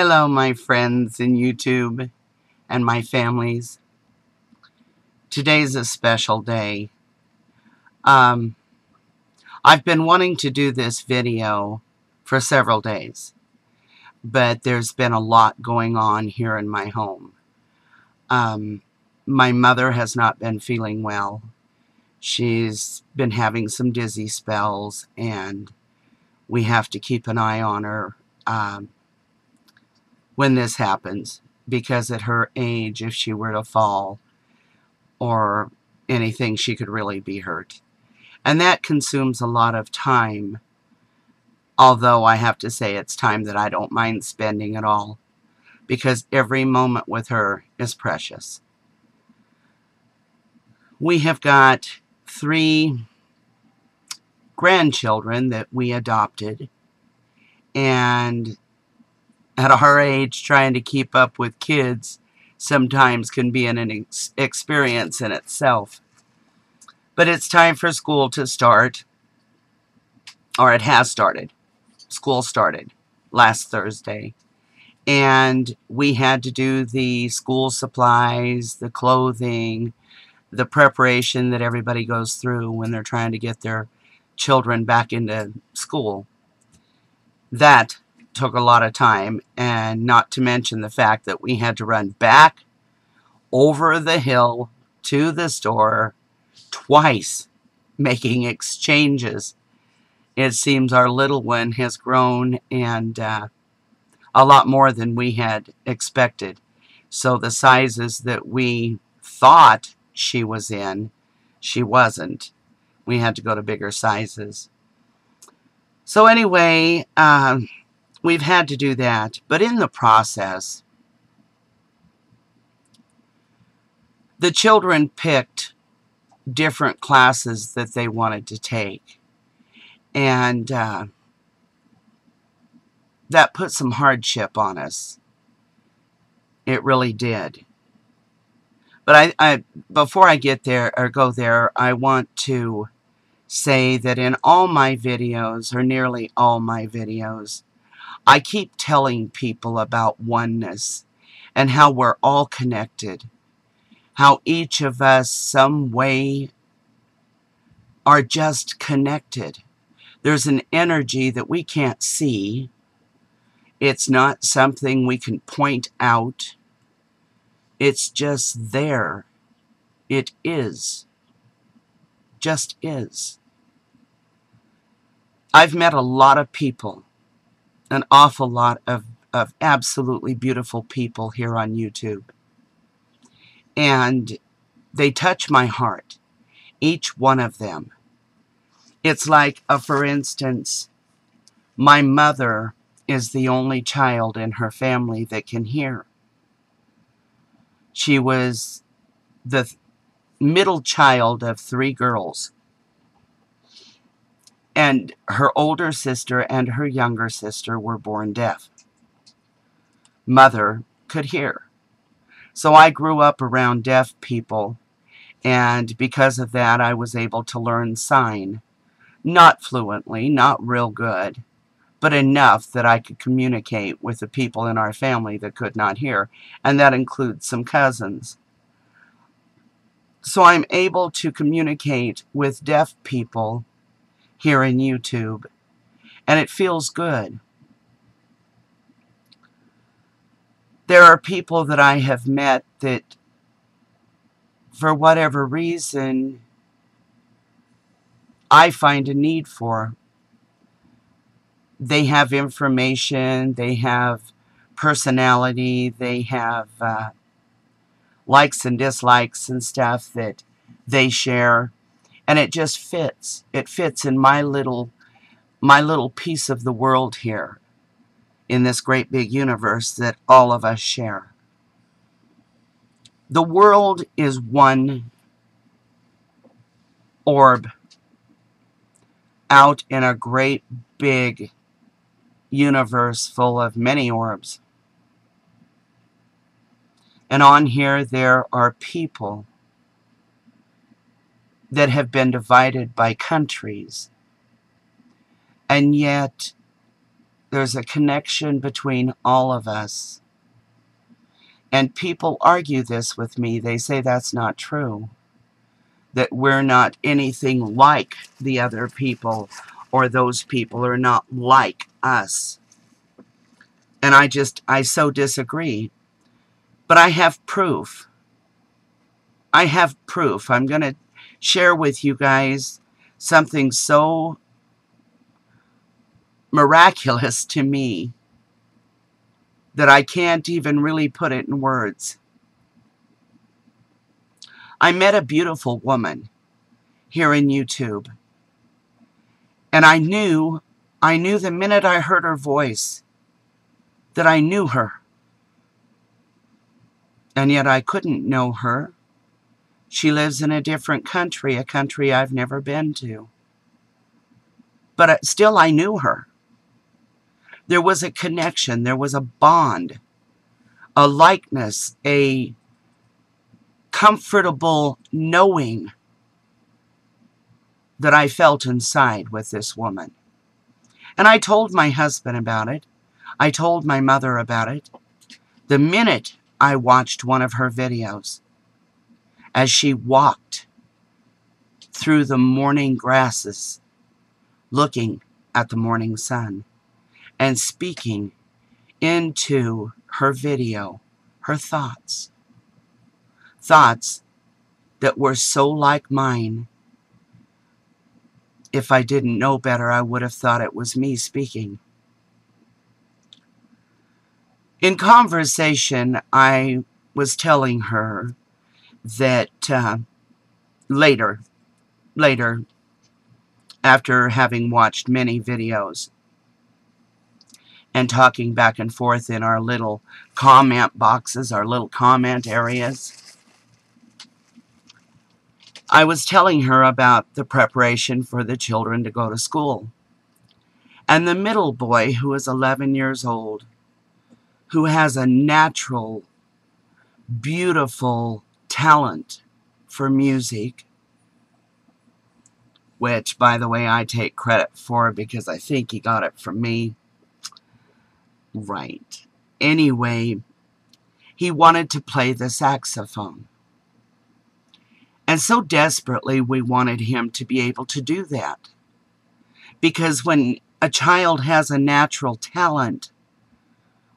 Hello, my friends in YouTube and my families. Today's a special day. Um, I've been wanting to do this video for several days, but there's been a lot going on here in my home. My mother has not been feeling well. She's been having some dizzy spells, and we have to keep an eye on her when this happens, because at her age, if she were to fall or anything, she could really be hurt. And that consumes a lot of time, although I have to say it's time that I don't mind spending at all, because every moment with her is precious. We have got 3 grandchildren that we adopted, and at our age, trying to keep up with kids sometimes can be an experience in itself. But it's time for school to start, or it has started. School started last Thursday, and we had to do the school supplies, the clothing, the preparation that everybody goes through when they're trying to get their children back into school. That took a lot of time, and not to mention the fact that we had to run back over the hill to the store twice, making exchanges. It seems our little one has grown, and a lot more than we had expected. So the sizes that we thought she was in, she wasn't. We had to go to bigger sizes. So anyway, we've had to do that. But in the process, the children picked different classes that they wanted to take. And that put some hardship on us. It really did. But before I get there or go there, I want to say that in all my videos, or nearly all my videos, I keep telling people about oneness and how we're all connected. How each of us, some way, are just connected. There's an energy that we can't see. It's not something we can point out. It's just there. It is. Just is. I've met a lot of people, an awful lot of absolutely beautiful people here on YouTube. And they touch my heart, each one of them. It's like, for instance, my mother is the only child in her family that can hear. She was the middle child of 3 girls. And her older sister and her younger sister were born deaf. Mother could hear. So I grew up around deaf people, and because of that, I was able to learn sign. Not fluently, not real good, but enough that I could communicate with the people in our family that could not hear, and that includes some cousins. So I'm able to communicate with deaf people here in YouTube, and it feels good. There are people that I have met that, for whatever reason, I find a need for. They have information, they have personality, they have likes and dislikes and stuff that they share, and it just fits. It fits in my little piece of the world here, in this great big universe that all of us share. The world is one orb out in a great big universe full of many orbs. And on here there are people that have been divided by countries, and yet There's a connection between all of us. And people argue this with me. They say that's not true. That we're not anything like the other people, or those people are not like us. And I so disagree. But I have proof. I have proof. I'm going to share with you guys something so miraculous to me that I can't even really put it in words. I met a beautiful woman here in YouTube. And I knew the minute I heard her voice that I knew her. And yet I couldn't know her. She lives in a different country, a country I've never been to. But still I knew her. There was a connection, there was a bond, a likeness, a comfortable knowing that I felt inside with this woman. And I told my husband about it. I told my mother about it. The minute I watched one of her videos, as she walked through the morning grasses, looking at the morning sun, and speaking into her video, her thoughts. Thoughts that were so like mine. If I didn't know better, I would have thought it was me speaking. In conversation, I was telling her that later, after having watched many videos and talking back and forth in our little comment boxes, our little comment areas, I was telling her about the preparation for the children to go to school. And the middle boy, who is 11 years old, who has a natural, beautiful talent for music, which, by the way, I take credit for because I think he got it from me. Right. Anyway, he wanted to play the saxophone. And so desperately we wanted him to be able to do that. Because when a child has a natural talent,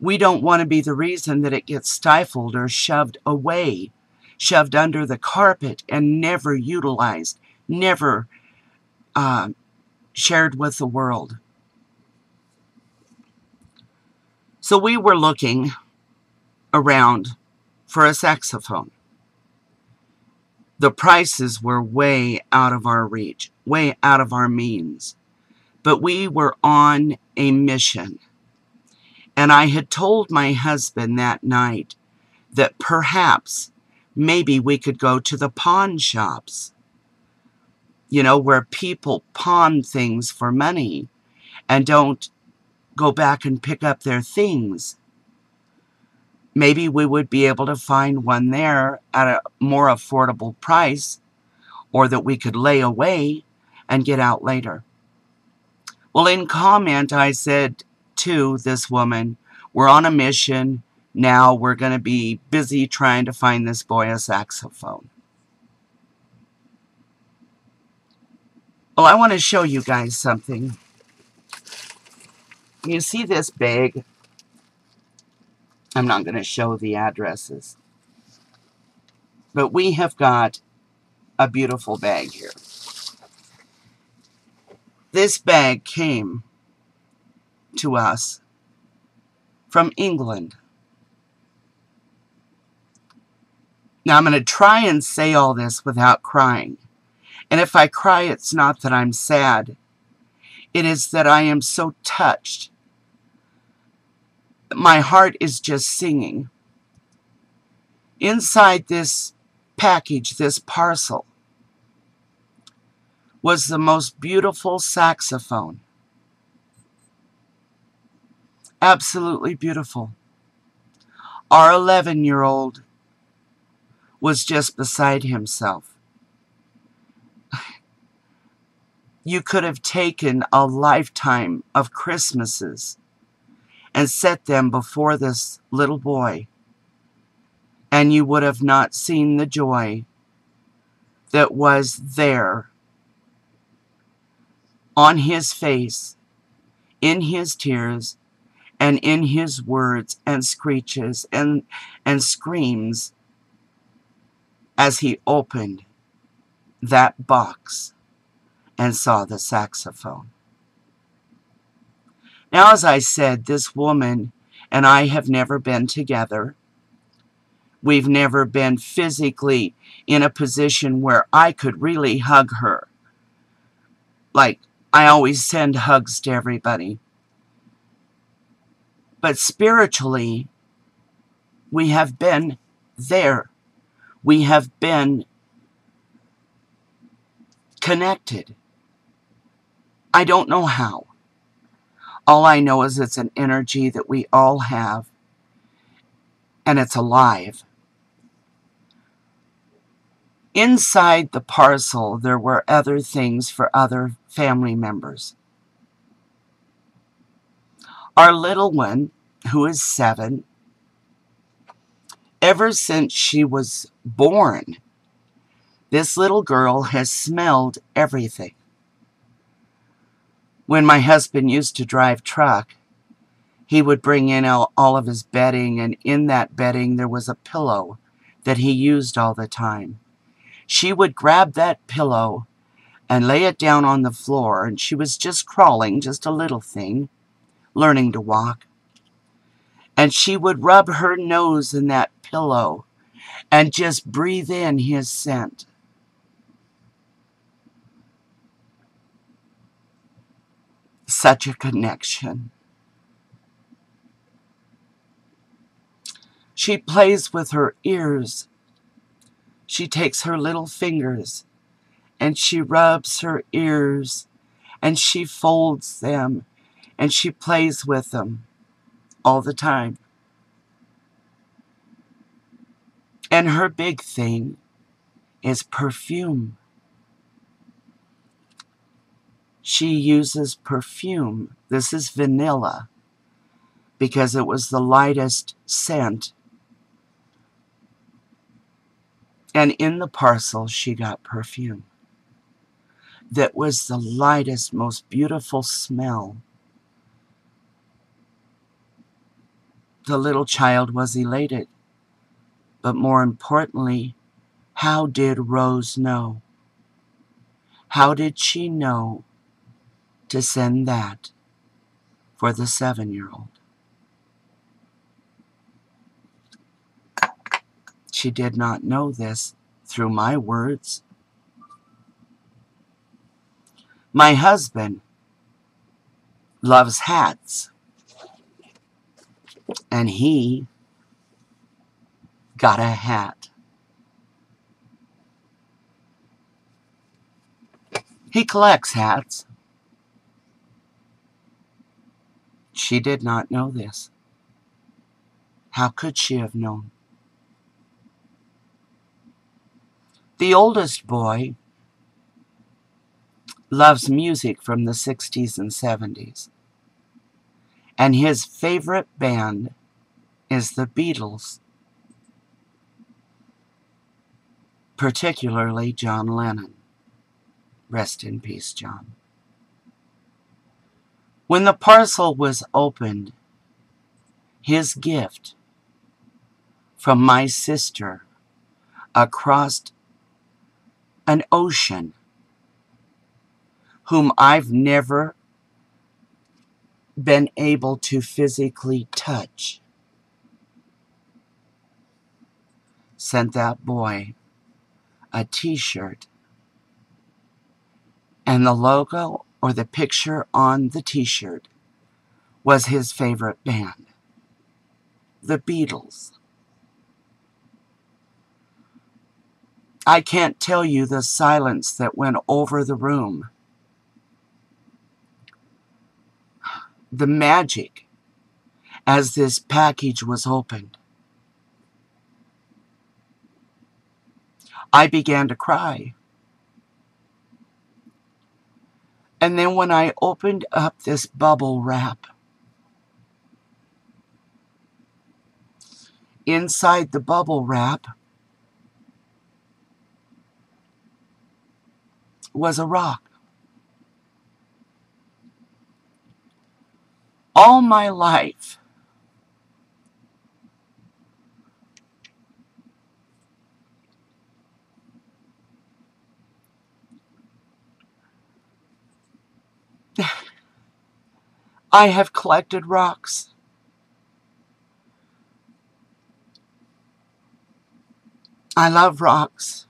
we don't want to be the reason that it gets stifled or shoved away, shoved under the carpet and never utilized, never shared with the world. So we were looking around for a saxophone. The prices were way out of our reach, way out of our means. But we were on a mission. And I had told my husband that night that perhaps, maybe we could go to the pawn shops, you know, where people pawn things for money and don't go back and pick up their things. Maybe we would be able to find one there at a more affordable price, or that we could lay away and get out later. Well, in comment, I said to this woman, we're on a mission. Now we're going to be busy trying to find this boy a saxophone. Well, I want to show you guys something. You see this bag? I'm not going to show the addresses. But we have got a beautiful bag here. This bag came to us from England. Now I'm going to try and say all this without crying. And if I cry, it's not that I'm sad. It is that I am so touched. My heart is just singing. Inside this package, this parcel, was the most beautiful saxophone. Absolutely beautiful. Our 11-year-old was just beside himself. You could have taken a lifetime of Christmases and set them before this little boy, and you would have not seen the joy that was there on his face, in his tears, and in his words and screeches and screams as he opened that box and saw the saxophone. Now, as I said, this woman and I have never been together. We've never been physically in a position where I could really hug her. Like, I always send hugs to everybody. But spiritually, we have been there. We have been connected. I don't know how. All I know is it's an energy that we all have, and it's alive. Inside the parcel, there were other things for other family members. Our little one, who is 7, ever since she was born, this little girl has smelled everything. When my husband used to drive truck, he would bring in all of his bedding, and in that bedding there was a pillow that he used all the time. She would grab that pillow and lay it down on the floor, and she was just crawling, just a little thing, learning to walk. And she would rub her nose in that pillow and just breathe in his scent. Such a connection. She plays with her ears. She takes her little fingers and she rubs her ears and she folds them and she plays with them all the time. And her big thing is perfume. She uses perfume. This is vanilla because it was the lightest scent. And in the parcel, she got perfume that was the lightest, most beautiful smell. The little child was elated. But more importantly, how did Rose know? How did she know to send that for the 7-year-old? She did not know this through my words. My husband loves hats, and he got a hat. He collects hats. She did not know this. How could she have known? The oldest boy loves music from the 60s and 70s. And his favorite band is the Beatles, particularly John Lennon. Rest in peace, John. When the parcel was opened, his gift from my sister across an ocean, whom I've never been able to physically touch, sent that boy a t-shirt, and the logo or the picture on the t-shirt was his favorite band, the Beatles. I can't tell you the silence that went over the room. The magic as this package was opened. I began to cry. And then when I opened up this bubble wrap, inside the bubble wrap was a rock. All my life, I have collected rocks. I love rocks.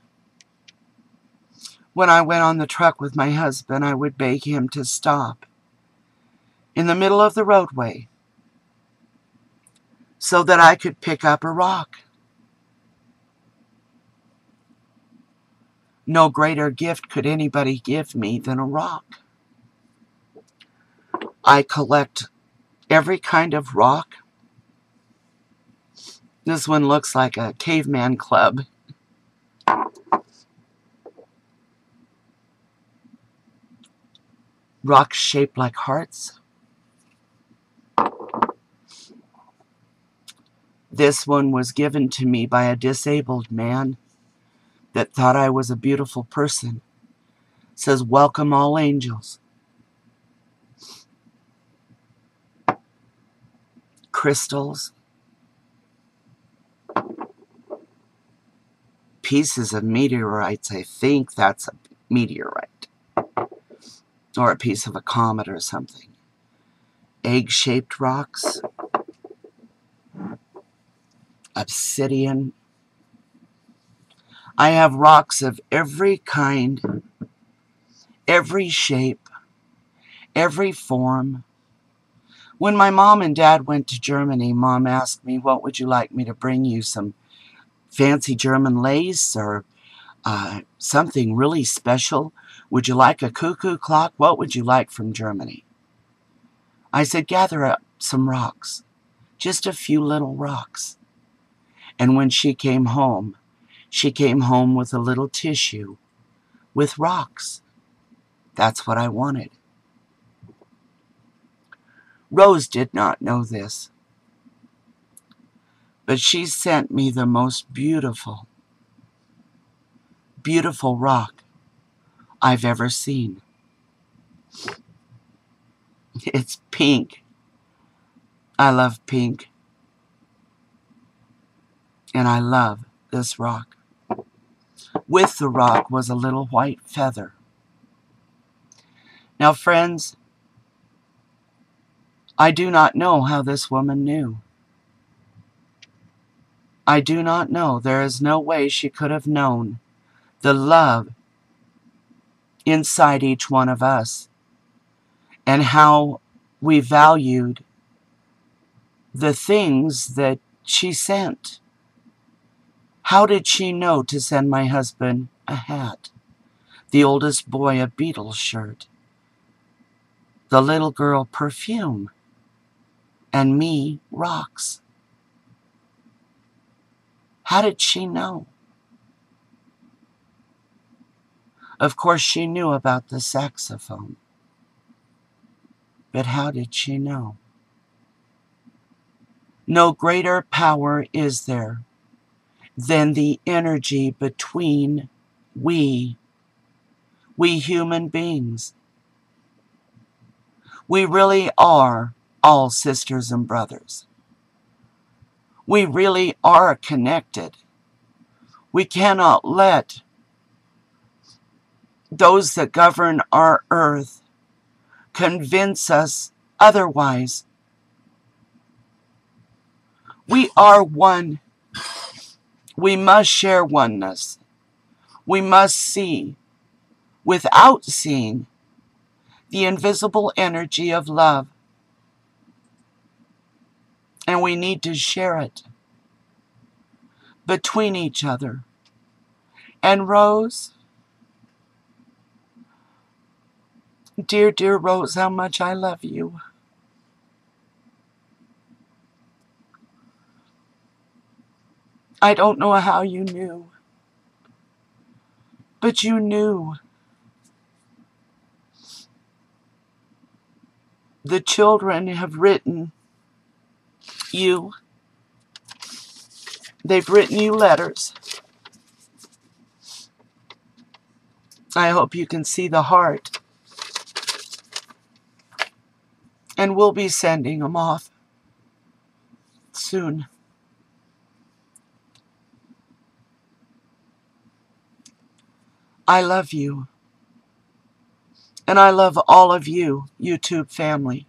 When I went on the truck with my husband, I would beg him to stop in the middle of the roadway so that I could pick up a rock. No greater gift could anybody give me than a rock. I collect every kind of rock. This one looks like a caveman club. Rocks shaped like hearts. This one was given to me by a disabled man that thought I was a beautiful person. It says, "Welcome all angels." Crystals. Pieces of meteorites. I think that's a meteorite. Or a piece of a comet or something. Egg-shaped rocks. Obsidian. I have rocks of every kind, every shape, every form. When my mom and dad went to Germany, Mom asked me, "What would you like me to bring you? Some fancy German lace or something really special? Would you like a cuckoo clock? What would you like from Germany?" I said, "Gather up some rocks, just a few little rocks." And when she came home with a little tissue with rocks. That's what I wanted. Rose did not know this, but she sent me the most beautiful, beautiful rock I've ever seen. It's pink. I love pink. And I love this rock. With the rock was a little white feather. Now, friends, I do not know how this woman knew. I do not know. There is no way she could have known the love inside each one of us and how we valued the things that she sent. How did she know to send my husband a hat, the oldest boy a Beatles shirt, the little girl perfume, and me rocks? How did she know? Of course, she knew about the saxophone. But how did she know? No greater power is there than the energy between we human beings. We really are all sisters and brothers. We really are connected. We cannot let those that govern our earth convince us otherwise. We are one. We must share oneness. We must see, without seeing, the invisible energy of love. And we need to share it between each other. And Rose, dear, dear Rose, how much I love you. I don't know how you knew, but you knew. The children have written you. They've written you letters. I hope you can see the heart. And we'll be sending them off soon. I love you. And I love all of you, YouTube family.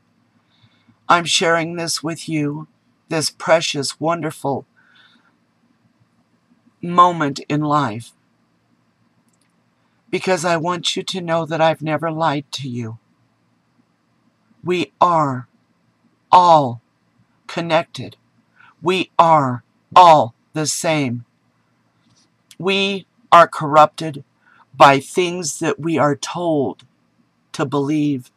I'm sharing this with you, this precious, wonderful moment in life, because I want you to know that I've never lied to you. We are all connected. We are all the same. We are corrupted by things that we are told to believe.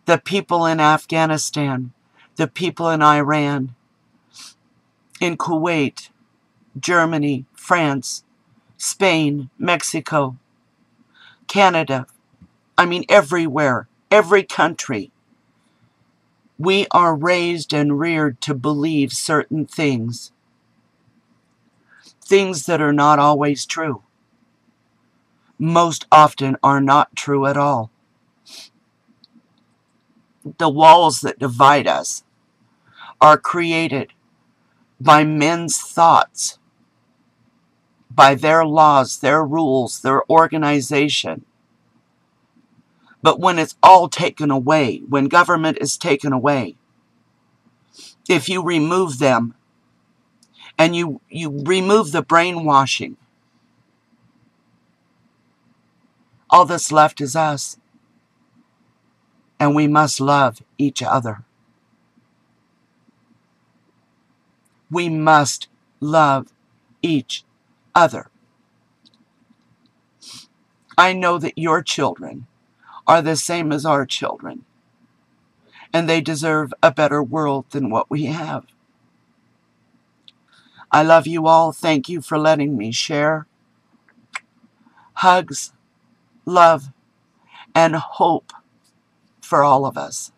The people in Afghanistan, the people in Iran, in Kuwait, Germany, France, Spain, Mexico, Canada, I mean everywhere, every country. We are raised and reared to believe certain things. Things that are not always true. Most often are not true at all. The walls that divide us are created by men's thoughts, by their laws, their rules, their organization. But when it's all taken away, when government is taken away, if you remove them and you remove the brainwashing, all that's left is us. And we must love each other. We must love each other. I know that your children are the same as our children, and they deserve a better world than what we have. I love you all. Thank you for letting me share. Hugs, love, and hope for all of us.